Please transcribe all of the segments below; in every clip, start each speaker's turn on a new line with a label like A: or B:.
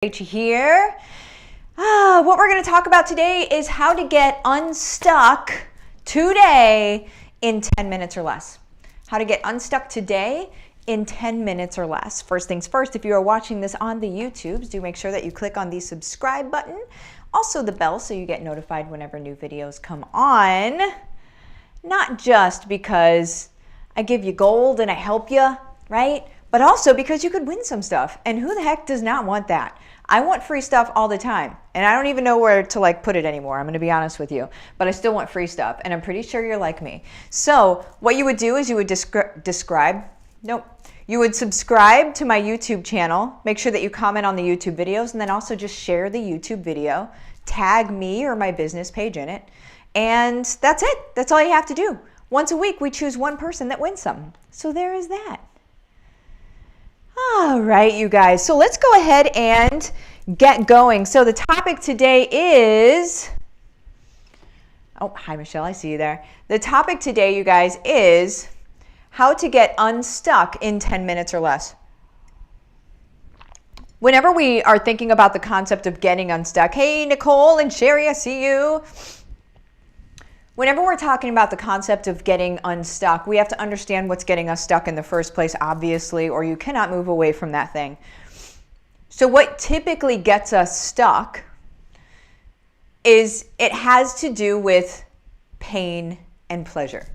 A: Krejci here. What we're going to talk about today is how to get unstuck today in 10 minutes or less. How to get unstuck today in 10 minutes or less. First things first, if you are watching this on the YouTubes, do make sure that you click on the subscribe button. Also the bell so you get notified whenever new videos come on. Not just because I give you gold and I help you, right? But also because you could win some stuff. And who the heck does not want that? I want free stuff all the time. And I don't even know where to put it anymore. I'm going to be honest with you. But I still want free stuff. And I'm pretty sure you're like me. So what you would do is you would you would subscribe to my YouTube channel. Make sure that you comment on the YouTube videos. And then also just share the YouTube video. Tag me or my business page in it. And that's it. That's all you have to do. Once a week, we choose one person that wins something. So there is that. All right, you guys. So let's go ahead and get going. So the topic today is, oh, hi, Michelle. I see you there. The topic today, you guys, is how to get unstuck in 10 minutes or less. Whenever we are thinking about the concept of getting unstuck, hey, Nicole and Sherry, I see you. Whenever we're talking about the concept of getting unstuck, we have to understand what's getting us stuck in the first place, obviously, or you cannot move away from that thing. So what typically gets us stuck is it has to do with pain and pleasure.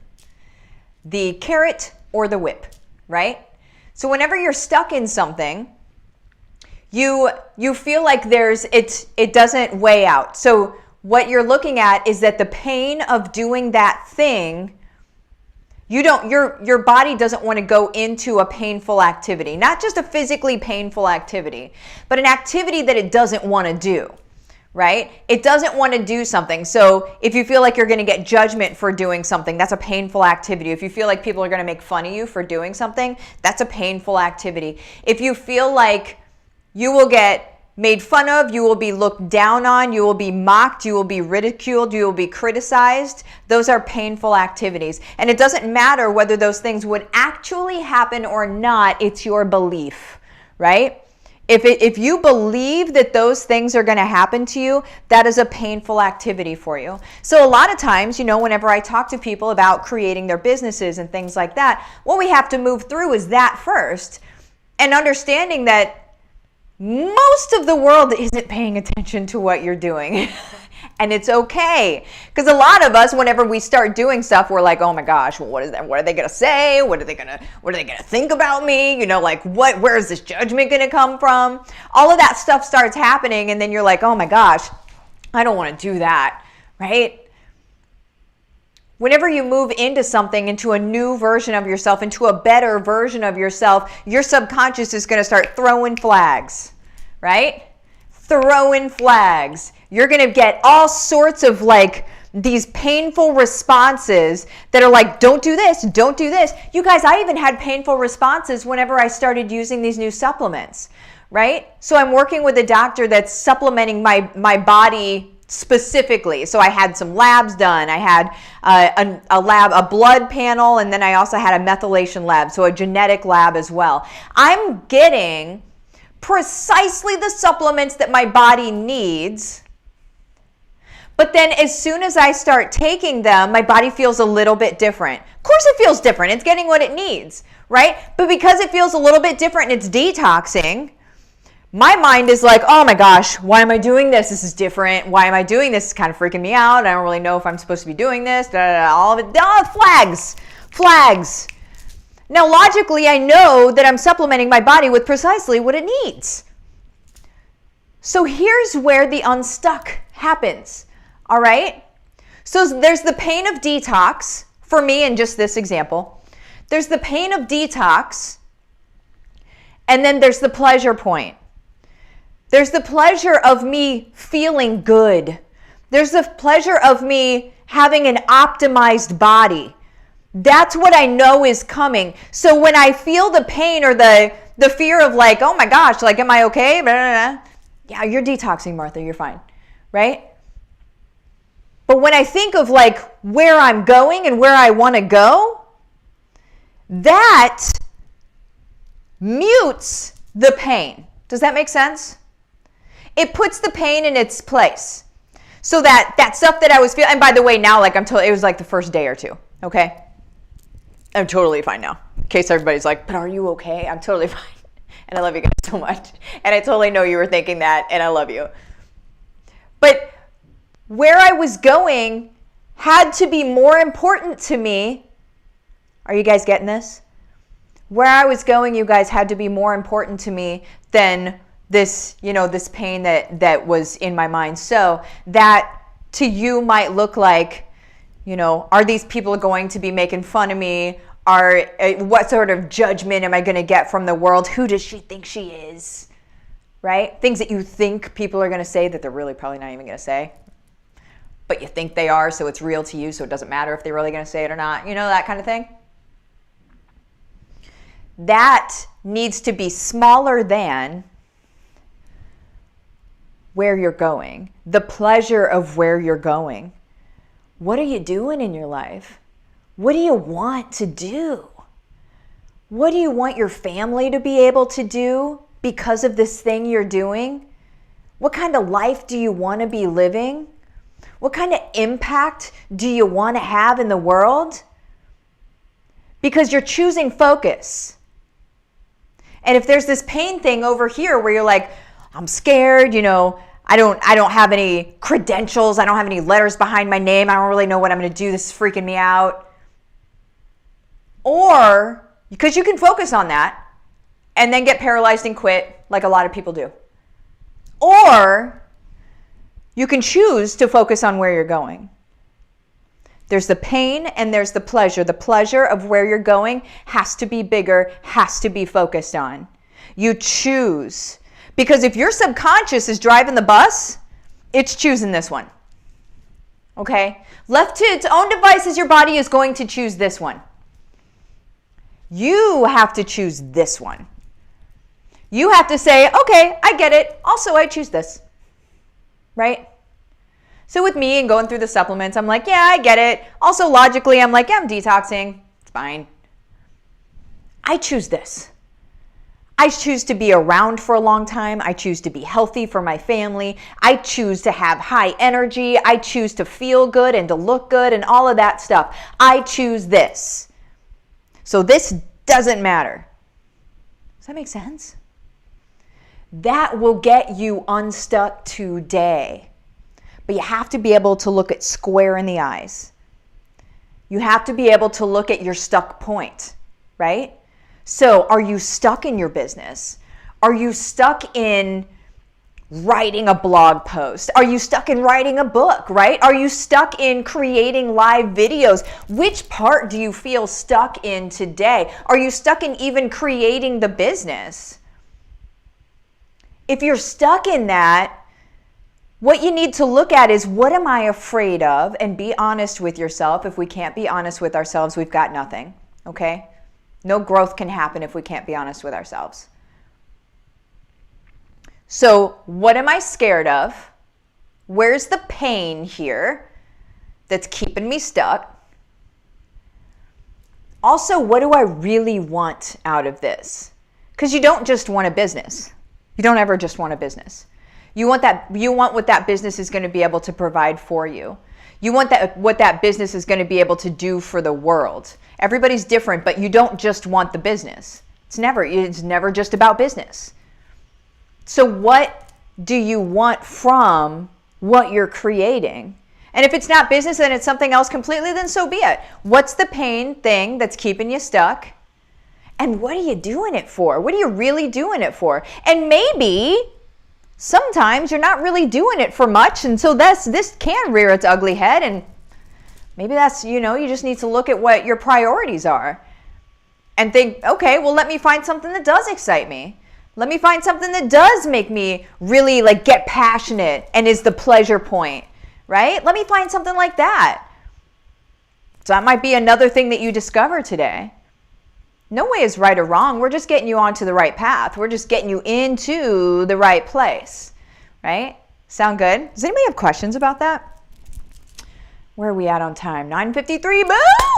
A: The carrot or the whip, right? So whenever you're stuck in something, you feel like it doesn't weigh out. So what you're looking at is that the pain of doing that thing, your body doesn't want to go into a painful activity, not just a physically painful activity, but an activity that it doesn't want to do, right? It doesn't want to do something. So if you feel like you're going to get judgment for doing something, that's a painful activity. If you feel like people are going to make fun of you for doing something, that's a painful activity. If you feel like you will get made fun of, you will be looked down on, you will be mocked, you will be ridiculed, you will be criticized. Those are painful activities. And it doesn't matter whether those things would actually happen or not, it's your belief, right? If you believe that those things are going to happen to you, that is a painful activity for you. So a lot of times, whenever I talk to people about creating their businesses and things like that, what we have to move through is that first, and understanding that most of the world isn't paying attention to what you're doing. And it's okay. Because a lot of us, whenever we start doing stuff, we're like, oh my gosh, well, what is that? What are they going to say? What are they going to think about me? Where is this judgment going to come from? All of that stuff starts happening. And then you're like, oh my gosh, I don't want to do that. Right? Whenever you move into something, into a new version of yourself, into a better version of yourself, your subconscious is going to start throwing flags, right? Throwing flags. You're going to get all sorts of these painful responses that are like, don't do this, don't do this. You guys, I even had painful responses whenever I started using these new supplements, right? So I'm working with a doctor that's supplementing my body specifically. So I had some labs done. I had a blood panel, and then I also had a methylation lab, so a genetic lab as well. I'm getting precisely the supplements that my body needs, but then as soon as I start taking them, my body feels a little bit different. Of course it feels different. It's getting what it needs, right? But because it feels a little bit different and it's detoxing, my mind is like, oh my gosh, why am I doing this? This is different. Why am I doing this? It's kind of freaking me out. I don't really know if I'm supposed to be doing this. All of it. Flags. Now, logically, I know that I'm supplementing my body with precisely what it needs. So here's where the unstuck happens. All right? So there's the pain of detox for me in just this example. There's the pain of detox, and then there's the pleasure point. There's the pleasure of me feeling good. There's the pleasure of me having an optimized body. That's what I know is coming. So when I feel the pain or the fear of oh my gosh, am I okay? Blah, blah, blah. Yeah, you're detoxing, Martha. You're fine, right? But when I think of where I'm going and where I want to go, that mutes the pain. Does that make sense? It puts the pain in its place. So that stuff that I was feeling, and by the way, now like it was like the first day or two, okay? I'm totally fine now. In case everybody's like, but are you okay? I'm totally fine. And I love you guys so much. And I totally know you were thinking that, and I love you. But where I was going had to be more important to me. Are you guys getting this? Where I was going, you guys, had to be more important to me than this, this pain that was in my mind. So that to you might look like, are these people going to be making fun of me? What sort of judgment am I going to get from the world? Who does she think she is? Right? Things that you think people are going to say that they're really probably not even going to say. But you think they are, so it's real to you, so it doesn't matter if they're really going to say it or not. That kind of thing? That needs to be smaller than where you're going, the pleasure of where you're going. What are you doing in your life? What do you want to do? What do you want your family to be able to do because of this thing you're doing? What kind of life do you want to be living? What kind of impact do you want to have in the world? Because you're choosing focus. And if there's this pain thing over here where you're like, I'm scared, I don't have any credentials. I don't have any letters behind my name. I don't really know what I'm going to do. This is freaking me out. Or, because you can focus on that and then get paralyzed and quit like a lot of people do. Or, you can choose to focus on where you're going. There's the pain and there's the pleasure. The pleasure of where you're going has to be bigger, has to be focused on. You choose. Because if your subconscious is driving the bus, it's choosing this one. Okay? Left to its own devices, your body is going to choose this one. You have to choose this one. You have to say, okay, I get it. Also, I choose this. Right? So with me and going through the supplements, I'm like, yeah, I get it. Also, logically, I'm like, yeah, I'm detoxing. It's fine. I choose this. I choose to be around for a long time. I choose to be healthy for my family. I choose to have high energy. I choose to feel good and to look good and all of that stuff. I choose this. So this doesn't matter. Does that make sense? That will get you unstuck today. But you have to be able to look it square in the eyes. You have to be able to look at your stuck point, right? So are you stuck in your business? Are you stuck in writing a blog post? Are you stuck in writing a book, right? Are you stuck in creating live videos? Which part do you feel stuck in today? Are you stuck in even creating the business? If you're stuck in that, what you need to look at is, what am I afraid of? And be honest with yourself. If we can't be honest with ourselves, we've got nothing, okay? No growth can happen if we can't be honest with ourselves. So what am I scared of? Where's the pain here that's keeping me stuck? Also, what do I really want out of this? Because you don't just want a business. You don't ever just want a business. You want what that business is going to be able to provide for you. You want what that business is going to be able to do for the world. Everybody's different, but you don't just want the business. It's never just about business. So what do you want from what you're creating? And if it's not business and it's something else completely, then so be it. What's the pain thing that's keeping you stuck? And what are you doing it for? What are you really doing it for? And maybe sometimes you're not really doing it for much, and so this can rear its ugly head, and maybe that's, you just need to look at what your priorities are and think, okay, well, let me find something that does excite me. Let me find something that does make me really get passionate and is the pleasure point, right? Let me find something like that. So that might be another thing that you discover today. No way is right or wrong. We're just getting you onto the right path. We're just getting you into the right place, right? Sound good? Does anybody have questions about that? Where are we at on time? 9:53,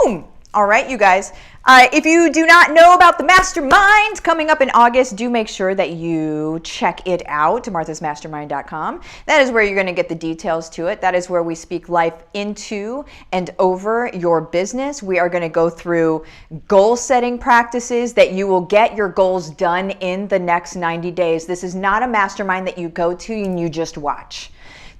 A: boom! All right, you guys. If you do not know about the mastermind coming up in August, do make sure that you check it out, marthasmastermind.com. That is where you're going to get the details to it. That is where we speak life into and over your business. We are going to go through goal setting practices that you will get your goals done in the next 90 days. This is not a mastermind that you go to and you just watch.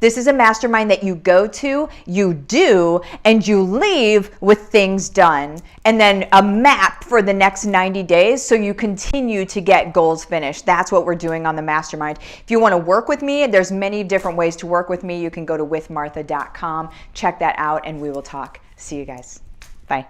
A: This is a mastermind that you go to, you do, and you leave with things done. And then a map for the next 90 days so you continue to get goals finished. That's what we're doing on the mastermind. If you want to work with me, there's many different ways to work with me. You can go to withmartha.com, check that out, and we will talk. See you guys. Bye.